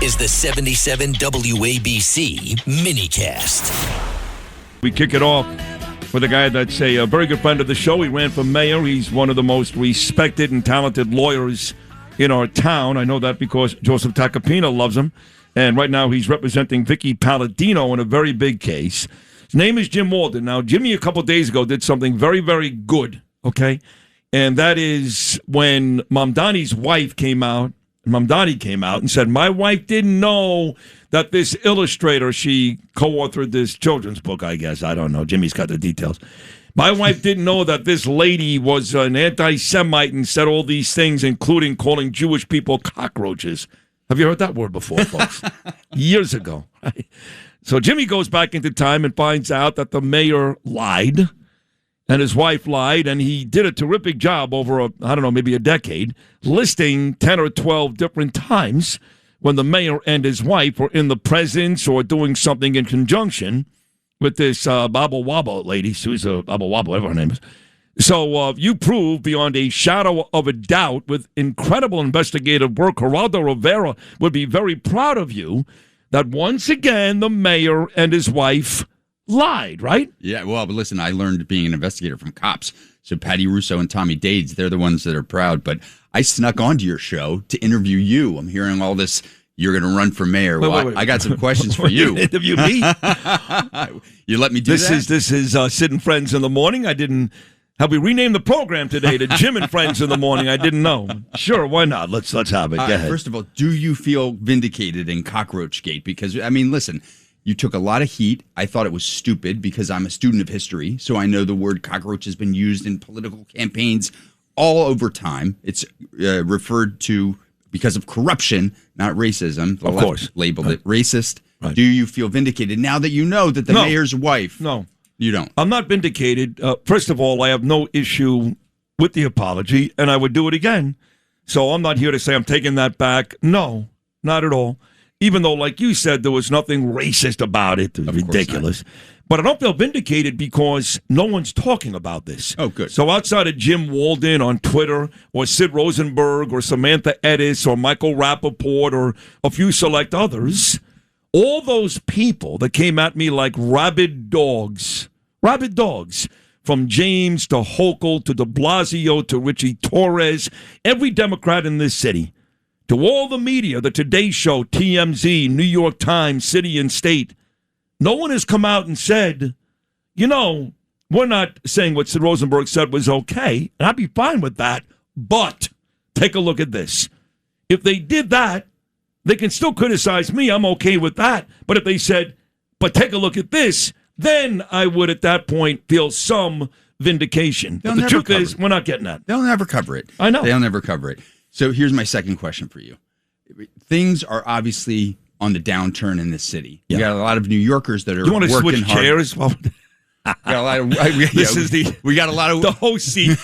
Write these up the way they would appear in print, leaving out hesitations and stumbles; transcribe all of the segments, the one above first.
is the 77 WABC minicast. We kick it off with a guy that's a very good friend of the show. He ran for mayor. He's one of the most respected and talented lawyers in our town. I know that because Joseph Tacopina loves him. And right now he's representing Vicki Paladino in a very big case. His name is Jim Walden. Now, Jimmy, a couple of days ago, did something very, very good, okay? And that is when Mamdani's wife came out, Mamdani came out and said, my wife didn't know that this illustrator, she co-authored this children's book, I guess. I don't know. Jimmy's got the details. My wife didn't know that this lady was an anti-Semite and said all these things, including calling Jewish people cockroaches. Have you heard that word before, folks? Years ago. Right? So Jimmy goes back into time and finds out that the mayor lied and his wife lied, and he did a terrific job over, maybe a decade, listing 10 or 12 different times when the mayor and his wife were in the presence or doing something in conjunction with this Baba Waba lady, Susan Baba Waba, whatever her name is. So you prove beyond a shadow of a doubt with incredible investigative work, Geraldo Rivera would be very proud of you, that once again the mayor and his wife lied, right? Yeah, well, but listen, I learned being an investigator from cops. So Patty Russo and Tommy Dades, they're the ones that are proud. But I snuck onto your show to interview you. I'm hearing all this, you're going to run for mayor. Wait. I got some questions for you. Interview me? You let me do that? This is Sid and Friends in the Morning. Have we renamed the program today to Jim and Friends in the Morning? I didn't know. Sure, why not? Let's have it. Go ahead. First of all, do you feel vindicated in Cockroach Gate? Because, I mean, listen, you took a lot of heat. I thought it was stupid because I'm a student of history, so I know the word cockroach has been used in political campaigns all over time. It's referred to because of corruption, not racism. The of course. Labeled it racist. Right. Do you feel vindicated now that you know that the mayor's wife... No. You don't? I'm not vindicated. First of all, I have no issue with the apology, and I would do it again. So I'm not here to say I'm taking that back. No, not at all. Even though, like you said, there was nothing racist about it. It was ridiculous. But I don't feel vindicated because no one's talking about this. Oh, good. So outside of Jim Walden on Twitter or Sid Rosenberg or Samantha Edis or Michael Rappaport or a few select others, all those people that came at me like rabid dogs, from James to Hochul to de Blasio to Richie Torres, every Democrat in this city, to all the media, the Today Show, TMZ, New York Times, City and State, no one has come out and said, we're not saying what Sid Rosenberg said was okay, and I'd be fine with that, but take a look at this. If they did that, they can still criticize me. I'm okay with that. But if they said, but take a look at this, then I would at that point feel some vindication. But the truth is, we're not getting that. They'll never cover it. I know. They'll never cover it. So here's my second question for you. Things are obviously on the downturn in this city. You got a lot of New Yorkers that are working hard. You want to switch chairs? Well, we got a lot of the host seat.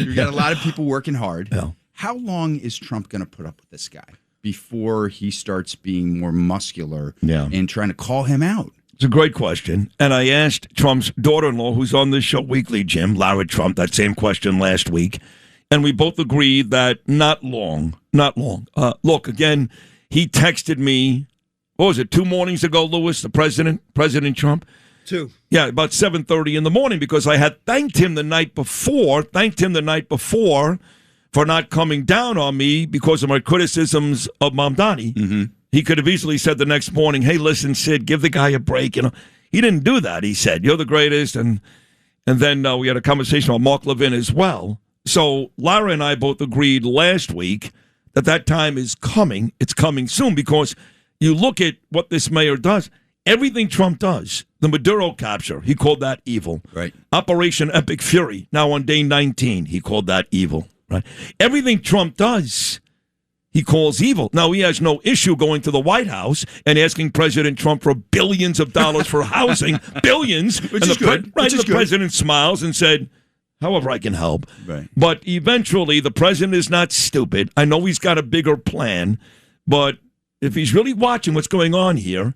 We got a lot of people working hard. Yeah. How long is Trump going to put up with this guy before he starts being more muscular and trying to call him out? It's a great question. And I asked Trump's daughter-in-law, who's on this show weekly, Jim, Lara Trump, that same question last week. And we both agreed that not long. Look, again, he texted me, what was it, 2 mornings ago, Louis, the President Trump? 2. Yeah, about 7:30 in the morning because I had thanked him the night before for not coming down on me because of my criticisms of Mamdani. Mm-hmm. He could have easily said the next morning, hey, listen, Sid, give the guy a break. He didn't do that. He said, you're the greatest. And then we had a conversation about Mark Levin as well. So Lara and I both agreed last week that time is coming. It's coming soon because you look at what this mayor does. Everything Trump does, the Maduro capture, he called that evil. Right. Operation Epic Fury, now on day 19, he called that evil. Right. Everything Trump does, he calls evil. Now, he has no issue going to the White House and asking President Trump for billions of dollars for housing, billions. Which is good. The president smiles and said, however I can help. Right. But eventually, the president is not stupid. I know he's got a bigger plan, but if he's really watching what's going on here,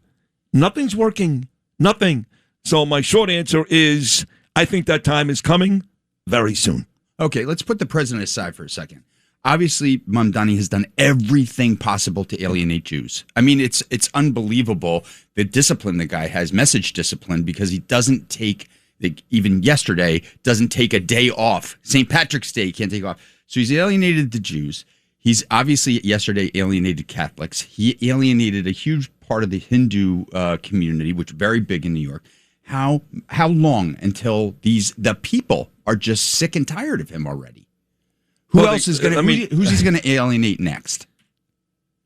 nothing's working. Nothing. So my short answer is I think that time is coming very soon. Okay, let's put the president aside for a second. Obviously, Mamdani has done everything possible to alienate Jews. I mean, it's unbelievable the discipline the guy has, message discipline, because he doesn't take, even yesterday, doesn't take a day off. St. Patrick's Day, he can't take off. So he's alienated the Jews. He's obviously yesterday alienated Catholics. He alienated a huge part of the Hindu community, which is very big in New York. How long until the people are just sick and tired of him already? Who's he going to alienate next?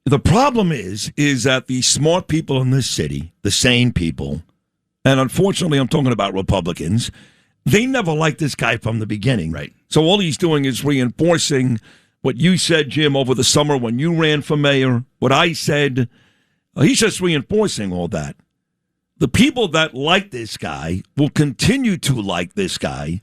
The problem is that the smart people in this city, the sane people, and unfortunately I'm talking about Republicans, they never liked this guy from the beginning. Right. So all he's doing is reinforcing what you said, Jim, over the summer when you ran for mayor, what I said. He's just reinforcing all that. The people that like this guy will continue to like this guy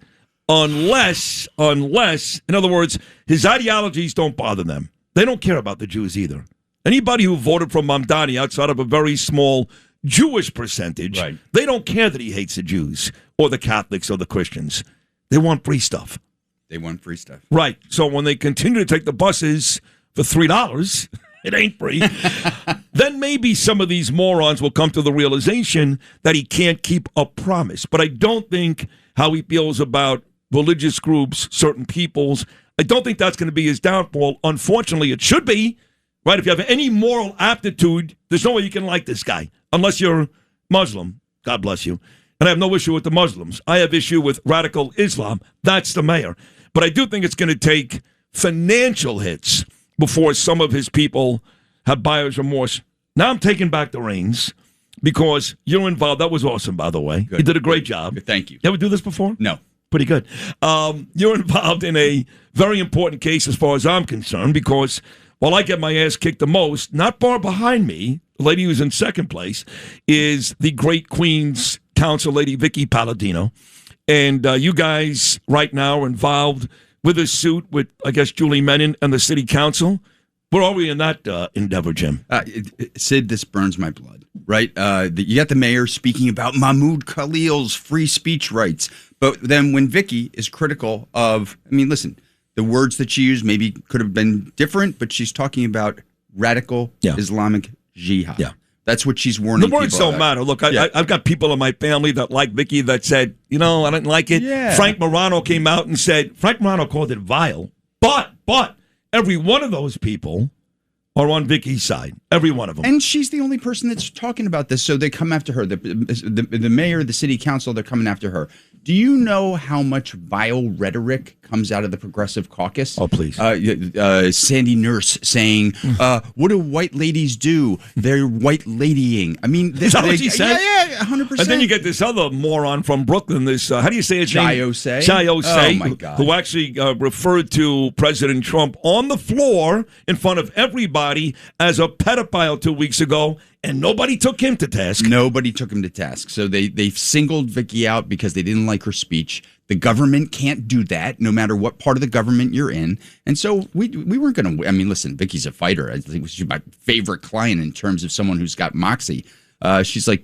unless, in other words, his ideologies don't bother them. They don't care about the Jews either. Anybody who voted for Mamdani outside of a very small Jewish percentage, right, they don't care that he hates the Jews or the Catholics or the Christians. They want free stuff. They want free stuff. Right. So when they continue to take the buses for $3, it ain't free, then maybe some of these morons will come to the realization that he can't keep a promise. But I don't think how he feels about religious groups, certain peoples, I don't think that's going to be his downfall. Unfortunately, it should be, right? If you have any moral aptitude, there's no way you can like this guy, unless you're Muslim. God bless you. And I have no issue with the Muslims. I have issue with radical Islam. That's the mayor. But I do think it's going to take financial hits before some of his people have buyer's remorse. Now I'm taking back the reins because you're involved. That was awesome, by the way. Good. You did a great job. Good. Thank you. You ever do this before? No. Pretty good. You're involved in a very important case as far as I'm concerned because while I get my ass kicked the most, not far behind me, the lady who's in second place, is the great Queens Council lady, Vicki Paladino. And you guys right now are involved with a suit with, I guess, Julie Menon and the city council. Where are we in that endeavor, Jim? Sid, this burns my blood, right? You got the mayor speaking about Mahmoud Khalil's free speech rights. But then when Vicki is critical of, I mean, listen, the words that she used maybe could have been different, but she's talking about radical Islamic jihad. Yeah. That's what she's warning people. The words don't matter. Look, I've got people in my family that like Vicki that said, I didn't like it. Yeah. Frank Morano came out and said, Frank Morano called it vile. But every one of those people are on Vicki's side. Every one of them. And she's the only person that's talking about this, so they come after her. The mayor, the city council, they're coming after her. Do you know how much vile rhetoric comes out of the Progressive Caucus? Oh, please. Sandy Nurse saying, what do white ladies do? They're white ladying. I mean, is that what she said? Yeah, 100%. And then you get this other moron from Brooklyn, this, how do you say his name? Chiose. Oh, my God. Who actually referred to President Trump on the floor in front of everybody as a pedophile 2 weeks ago. And nobody took him to task. Nobody took him to task. So they singled Vicki out because they didn't like her speech. The government can't do that, no matter what part of the government you're in. And so we weren't going to. I mean, listen, Vicki's a fighter. I think she's my favorite client in terms of someone who's got moxie. She's like,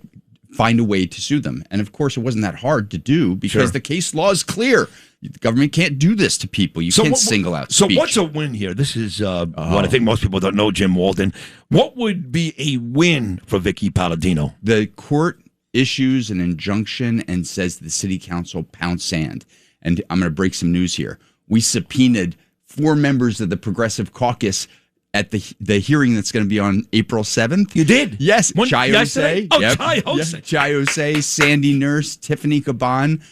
find a way to sue them. And of course, it wasn't that hard to do because the case law is clear. The government can't do this to people. You can't single out speech. So what's a win here? This is what I think most people don't know, Jim Walden. What would be a win for Vicki Paladino? The court issues an injunction and says the city council pound sand. And I'm going to break some news here. We subpoenaed 4 members of the Progressive Caucus at the hearing that's going to be on April 7th. You did? Yes. Chiose. Oh, yep. Chiose. Chiose, Sandy Nurse, Tiffany Caban.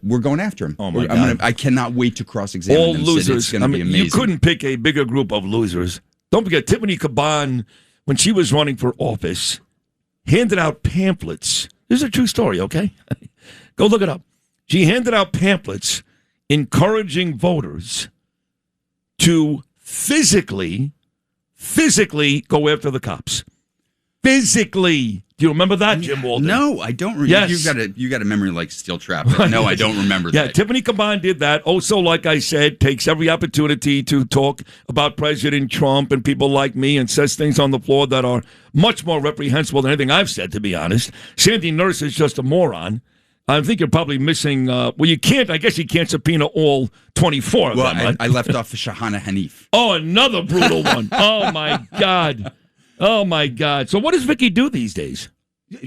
We're going after him. Oh my God. I cannot wait to cross-examine all them. losers. It's going to be amazing. You couldn't pick a bigger group of losers. Don't forget, Tiffany Caban, when she was running for office, handed out pamphlets. This is a true story, okay? Go look it up. She handed out pamphlets encouraging voters to physically go after the cops. Physically. Do you remember that, Jim Walden? No, I don't remember. Yes. You got a memory like steel trap. No, I don't remember that. Yeah, Tiffany Caban did that. Also, like I said, takes every opportunity to talk about President Trump and people like me and says things on the floor that are much more reprehensible than anything I've said, to be honest. Sandy Nurse is just a moron. I think you're probably missing. You can't. I guess you can't subpoena all 24 of them. Right? I left off the Shahana Hanif. Oh, another brutal one. Oh my God. Oh my God. So what does Vicki do these days?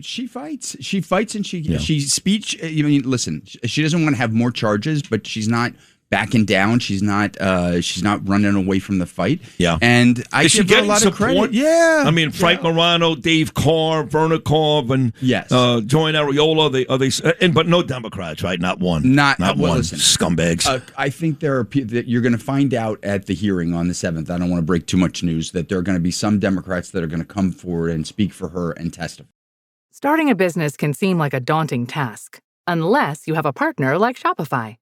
She fights, and she speech. I mean, listen, she doesn't want to have more charges, but she's not backing down. She's not running away from the fight. Yeah, and I is give she her a lot support? of credit. Yeah, I mean, Frank Morano, Dave Carr, Verna Corbin, Joan Ariola. But no Democrats, right? Not one. Not one. Listen, scumbags. I think there are people that you're going to find out at the hearing on the 7th. I don't want to break too much news that there are going to be some Democrats that are going to come forward and speak for her and testify. Starting a business can seem like a daunting task, unless you have a partner like Shopify.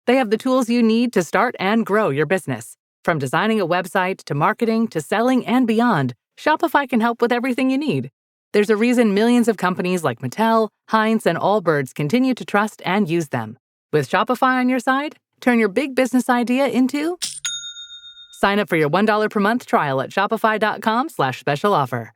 They have the tools you need to start and grow your business. From designing a website to marketing to selling and beyond, Shopify can help with everything you need. There's a reason millions of companies like Mattel, Heinz, and Allbirds continue to trust and use them. With Shopify on your side, turn your big business idea into... Sign up for your $1 per month trial at shopify.com/special offer.